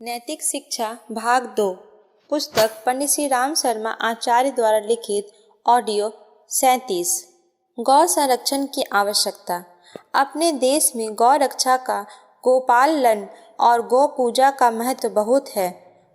नैतिक शिक्षा भाग 2 पुस्तक पंडित श्री राम शर्मा आचार्य द्वारा लिखित ऑडियो 37। गौ संरक्षण की आवश्यकता। अपने देश में गौ रक्षा का, गोपालन और गौ पूजा का महत्व बहुत है।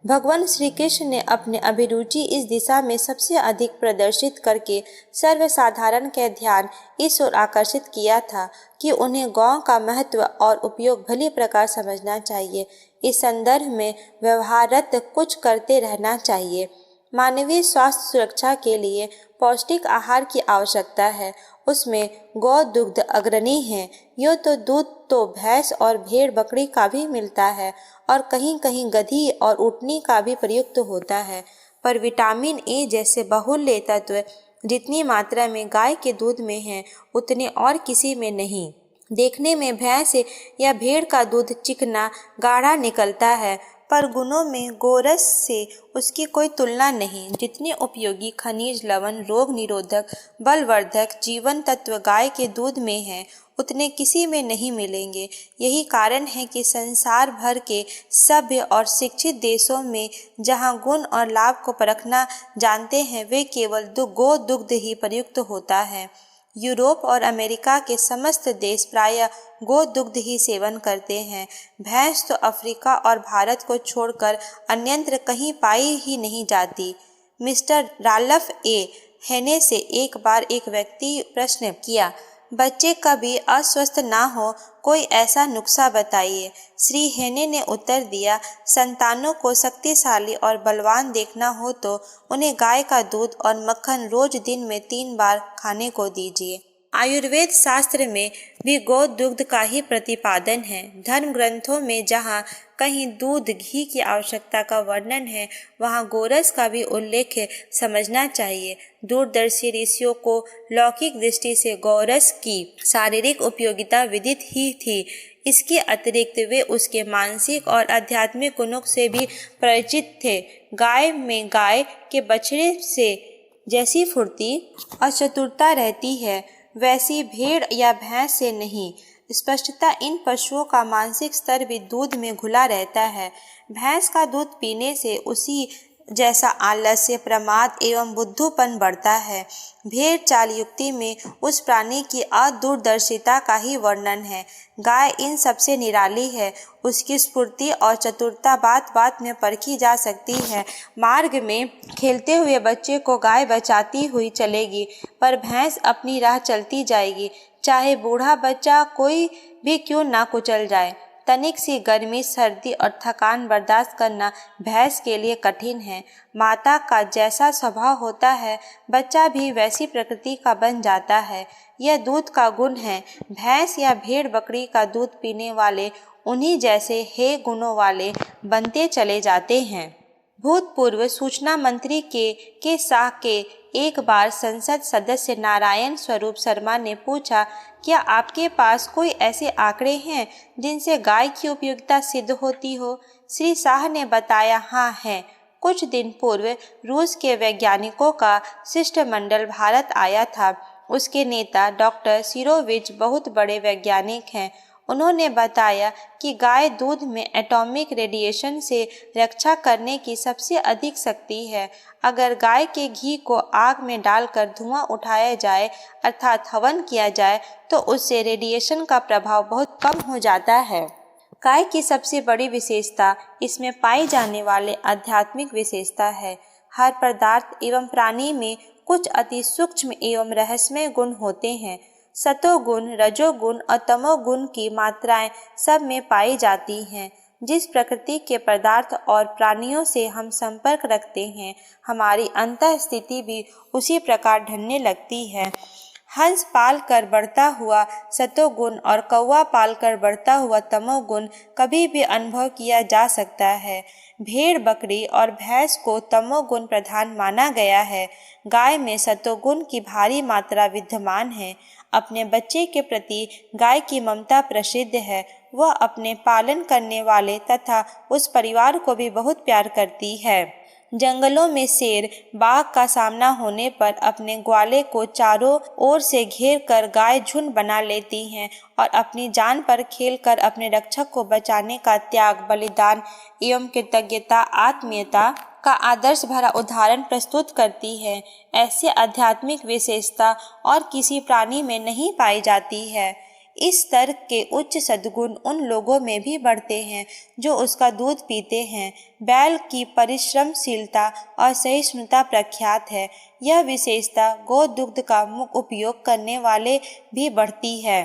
भगवान श्री कृष्ण ने अपने अभिरुचि इस दिशा में सबसे अधिक प्रदर्शित करके सर्वसाधारण का ध्यान इस ओर आकर्षित किया था कि उन्हें गौ का महत्व और उपयोग भली प्रकार समझना चाहिए। इस संदर्भ में व्यवहारत कुछ करते रहना चाहिए। मानवीय स्वास्थ्य सुरक्षा के लिए पौष्टिक आहार की आवश्यकता है। उसमें गौ दुग्ध अग्रणी है। यूँ तो दूध तो भैंस और भेड़ बकरी का भी मिलता है और कहीं कहीं गधी और ऊँटनी का भी प्रयुक्त होता है, पर विटामिन ए जैसे बहुल्य तत्व जितनी मात्रा में गाय के दूध में है उतने और किसी में नहीं। देखने में भैंस या भेड़ का दूध चिकना गाढ़ा निकलता है, पर गुणों में गोरस से उसकी कोई तुलना नहीं। जितने उपयोगी खनिज, लवण, रोग निरोधक, बलवर्धक जीवन तत्व गाय के दूध में हैं उतने किसी में नहीं मिलेंगे। यही कारण है कि संसार भर के सभ्य और शिक्षित देशों में जहाँ गुण और लाभ को परखना जानते हैं वे केवल गौ दुग्ध ही प्रयुक्त होता है। यूरोप और अमेरिका के समस्त देश प्रायः गो दुग्ध ही सेवन करते हैं। भैंस तो अफ्रीका और भारत को छोड़कर अन्यत्र कहीं पाई ही नहीं जाती। मिस्टर राल्फ ए हेने से एक बार एक व्यक्ति प्रश्न किया, बच्चे कभी अस्वस्थ ना हो, कोई ऐसा नुस्खा बताइए। श्री हेने ने उत्तर दिया, संतानों को शक्तिशाली और बलवान देखना हो तो उन्हें गाय का दूध और मक्खन रोज दिन में 3 बार खाने को दीजिए। आयुर्वेद शास्त्र में भी गौ दुग्ध का ही प्रतिपादन है। धर्म ग्रंथों में जहाँ कहीं दूध घी की आवश्यकता का वर्णन है वहाँ गोरस का भी उल्लेख समझना चाहिए। दूरदर्शी ऋषियों को लौकिक दृष्टि से गोरस की शारीरिक उपयोगिता विदित ही थी। इसके अतिरिक्त वे उसके मानसिक और आध्यात्मिक गुणों से भी परिचित थे। गाय में गाय के बछड़े से जैसी फुर्ती और चतुरता रहती है वैसी भेड़ या भैंस से नहीं। स्पष्टता इन पशुओं का मानसिक स्तर भी दूध में घुला रहता है। भैंस का दूध पीने से उसी जैसा आलस्य, प्रमाद एवं बुद्धूपन बढ़ता है। भेड़ चाल युक्ति में उस प्राणी की अदूरदर्शिता का ही वर्णन है। गाय इन सबसे निराली है। उसकी स्फूर्ति और चतुरता बात बात में परखी जा सकती है। मार्ग में खेलते हुए बच्चे को गाय बचाती हुई चलेगी, पर भैंस अपनी राह चलती जाएगी, चाहे बूढ़ा बच्चा कोई भी क्यों ना कुचल जाए। तनिक सी गर्मी, सर्दी और थकान बर्दाश्त करना भैंस के लिए कठिन है। माता का जैसा स्वभाव होता है बच्चा भी वैसी प्रकृति का बन जाता है। यह दूध का गुण है। भैंस या भेड़ बकरी का दूध पीने वाले उन्हीं जैसे हे गुणों वाले बनते चले जाते हैं। भूतपूर्व सूचना मंत्री के शाह के एक बार संसद सदस्य नारायण स्वरूप शर्मा ने पूछा, क्या आपके पास कोई ऐसे आंकड़े हैं जिनसे गाय की उपयोगिता सिद्ध होती हो? श्री शाह ने बताया, हाँ है। कुछ दिन पूर्व रूस के वैज्ञानिकों का शिष्टमंडल भारत आया था। उसके नेता डॉक्टर सिरोविच बहुत बड़े वैज्ञानिक हैं। उन्होंने बताया कि गाय दूध में एटॉमिक रेडिएशन से रक्षा करने की सबसे अधिक शक्ति है। अगर गाय के घी को आग में डालकर धुआं उठाया जाए अर्थात हवन किया जाए तो उससे रेडिएशन का प्रभाव बहुत कम हो जाता है। गाय की सबसे बड़ी विशेषता इसमें पाई जाने वाले आध्यात्मिक विशेषता है। हर पदार्थ एवं प्राणी में कुछ अति सूक्ष्म एवं रहस्यमय गुण होते हैं। सतोगुण, रजोगुण और तमोगुण की मात्राएं सब में पाई जाती हैं। जिस प्रकृति के पदार्थ और प्राणियों से हम संपर्क रखते हैं हमारी अंतः स्थिति भी उसी प्रकार ढलने लगती है। हंस पाल कर बढ़ता हुआ सतोगुण और कौवा पाल कर बढ़ता हुआ तमोगुण कभी भी अनुभव किया जा सकता है। भेड़, बकरी और भैंस को तमोगुण प्रधान माना गया है। गाय में सतोगुण की भारी मात्रा विद्यमान है। अपने बच्चे के प्रति गाय की ममता प्रसिद्ध है। वह अपने पालन करने वाले तथा उस परिवार को भी बहुत प्यार करती है। जंगलों में शेर बाघ का सामना होने पर अपने ग्वाले को चारों ओर से घेर कर गाय झुंड बना लेती हैं और अपनी जान पर खेलकर अपने रक्षक को बचाने का त्याग, बलिदान एवं कृतज्ञता, आत्मीयता का आदर्श भरा उदाहरण प्रस्तुत करती है। ऐसी आध्यात्मिक विशेषता और किसी प्राणी में नहीं पाई जाती है। इस स्तर के उच्च सद्गुण उन लोगों में भी बढ़ते हैं जो उसका दूध पीते हैं। बैल की परिश्रमशीलता और सहिष्णुता प्रख्यात है। यह विशेषता गौ दुग्ध का मुख्य उपयोग करने वाले भी बढ़ती है।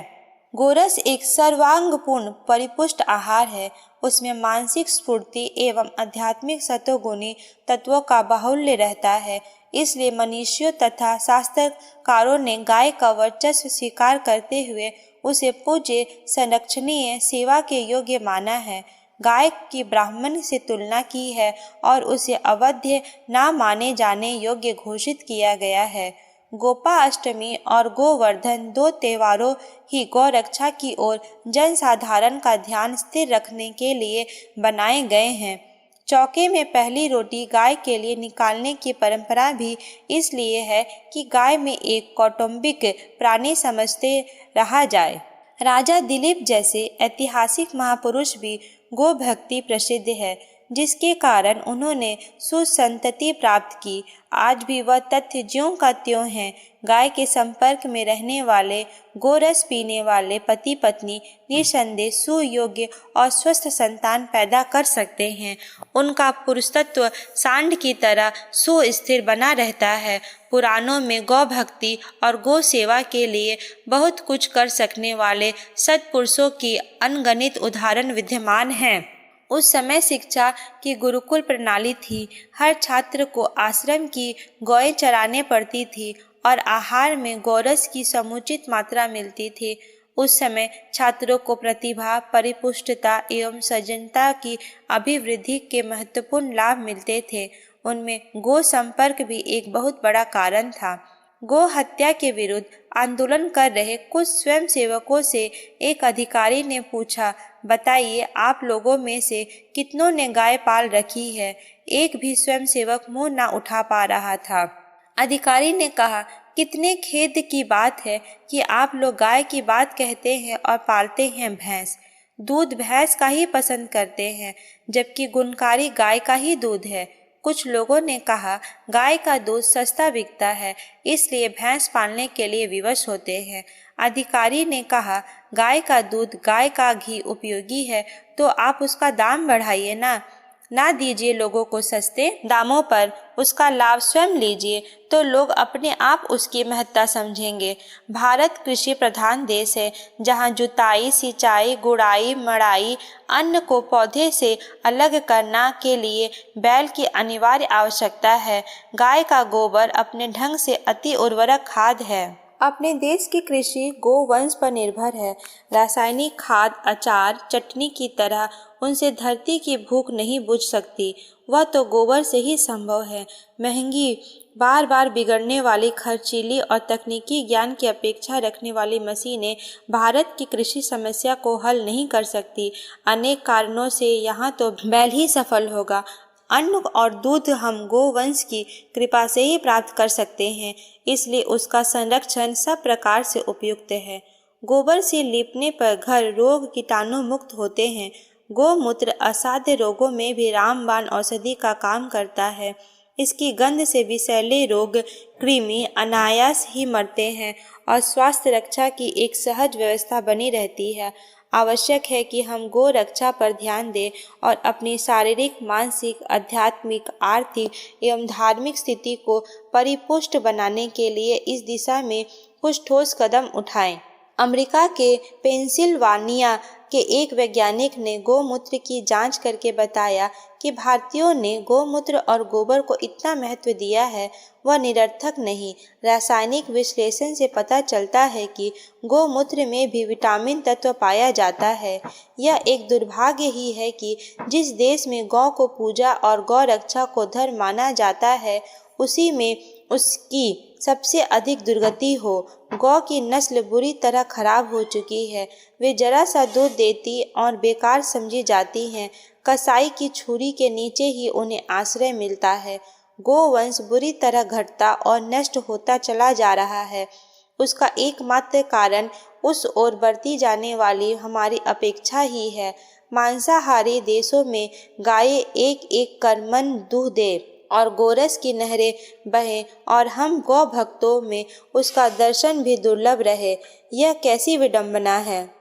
गोरस एक सर्वांगपूर्ण परिपुष्ट आहार है। उसमें मानसिक स्फूर्ति एवं आध्यात्मिक सतोगुणी तत्वों का बाहुल्य रहता है। इसलिए मनीषियों तथा शास्त्रकारों ने गाय का वर्चस्व स्वीकार करते हुए उसे पूज्य, संरक्षणीय, सेवा के योग्य माना है। गाय की ब्राह्मण से तुलना की है और उसे अवध्य न माने जाने योग्य घोषित किया गया है। गोपाष्टमी और गोवर्धन दो त्योहारों ही गौ रक्षा की ओर जनसाधारण का ध्यान स्थिर रखने के लिए बनाए गए हैं। चौके में पहली रोटी गाय के लिए निकालने की परंपरा भी इसलिए है कि गाय में एक कौटुंबिक प्राणी समझते रहा जाए। राजा दिलीप जैसे ऐतिहासिक महापुरुष भी गो भक्ति प्रसिद्ध है, जिसके कारण उन्होंने सुसंतति प्राप्त की। आज भी वह तथ्य ज्यों का त्यों है। गाय के संपर्क में रहने वाले, गोरस पीने वाले पति पत्नी निसंदेह सुयोग्य और स्वस्थ संतान पैदा कर सकते हैं। उनका पुरुषत्व सांड की तरह सुस्थिर बना रहता है। पुराणों में गौ भक्ति और गौ सेवा के लिए बहुत कुछ कर सकने वाले सत्पुरुषों की अनगणित उदाहरण विद्यमान हैं। उस समय शिक्षा की गुरुकुल प्रणाली थी। हर छात्र को आश्रम की गौएं चराने पड़ती थी और आहार में गोरस की समुचित मात्रा मिलती थी। उस समय छात्रों को प्रतिभा, परिपुष्टता एवं सजनता की अभिवृद्धि के महत्वपूर्ण लाभ मिलते थे। उनमें गो संपर्क भी एक बहुत बड़ा कारण था। गो हत्या के विरुद्ध आंदोलन कर रहे कुछ स्वयंसेवकों से एक अधिकारी ने पूछा, बताइए आप लोगों में से कितनों ने गाय पाल रखी है? एक भी स्वयंसेवक मुंह ना उठा पा रहा था। अधिकारी ने कहा, कितने खेद की बात है कि आप लोग गाय की बात कहते हैं और पालते हैं भैंस। दूध भैंस का ही पसंद करते हैं, जबकि गुणकारी गाय का ही दूध है। कुछ लोगों ने कहा, गाय का दूध सस्ता बिकता है, इसलिए भैंस पालने के लिए विवश होते हैं। अधिकारी ने कहा, गाय का दूध, गाय का घी उपयोगी है, तो आप उसका दाम बढ़ाइए ना दीजिए लोगों को सस्ते दामों पर, उसका लाभ स्वयं लीजिए, तो लोग अपने आप उसकी महत्ता समझेंगे। भारत कृषि प्रधान देश है, जहाँ जुताई, सिंचाई, गुड़ाई, मड़ाई, अन्न को पौधे से अलग करना के लिए बैल की अनिवार्य आवश्यकता है। गाय का गोबर अपने ढंग से अति उर्वरक खाद है। अपने देश की कृषि गोवंश पर निर्भर है। रासायनिक खाद, अचार, चटनी की तरह उनसे धरती की भूख नहीं बुझ सकती। वह तो गोबर से ही संभव है। महंगी, बार बार बिगड़ने वाली, खर्चीली और तकनीकी ज्ञान की अपेक्षा रखने वाली मशीनें भारत की कृषि समस्या को हल नहीं कर सकती। अनेक कारणों से यहाँ तो बैल ही सफल होगा। अन्न और दूध हम गोवंश की कृपा से ही प्राप्त कर सकते हैं, इसलिए उसका संरक्षण सब प्रकार से उपयुक्त है। गोबर से लीपने पर घर रोग कीटाणु मुक्त होते हैं। गोमूत्र असाध्य रोगों में भी रामबाण औषधि का काम करता है। इसकी गंध से विषैले रोग, कृमि अनायास ही मरते हैं और स्वास्थ्य रक्षा की एक सहज व्यवस्था बनी रहती है। आवश्यक है कि हम गो रक्षा पर ध्यान दें और अपनी शारीरिक, मानसिक, आध्यात्मिक, आर्थिक एवं धार्मिक स्थिति को परिपुष्ट बनाने के लिए इस दिशा में कुछ ठोस कदम उठाएं। अमेरिका के पेंसिल्वानिया के एक वैज्ञानिक ने गोमूत्र की जांच करके बताया कि भारतीयों ने गोमूत्र और गोबर को इतना महत्व दिया है, वह निरर्थक नहीं। रासायनिक विश्लेषण से पता चलता है कि गोमूत्र में भी विटामिन तत्व पाया जाता है। यह एक दुर्भाग्य ही है कि जिस देश में गौ को पूजा और गौ रक्षा को धर्म माना जाता है, उसी में उसकी सबसे अधिक दुर्गति हो। गौ की नस्ल बुरी तरह खराब हो चुकी है। वे जरा सा दूध देती और बेकार समझी जाती हैं। कसाई की छुरी के नीचे ही उन्हें आश्रय मिलता है। गोवंश बुरी तरह घटता और नष्ट होता चला जा रहा है। उसका एकमात्र कारण उस ओर बढ़ती जाने वाली हमारी अपेक्षा ही है। मांसाहारी देशों में गायें एक एक कर मन दूह दे और गोरस की नहरें बहें और हम गौ भक्तों में उसका दर्शन भी दुर्लभ रहे। यह कैसी विडंबना है।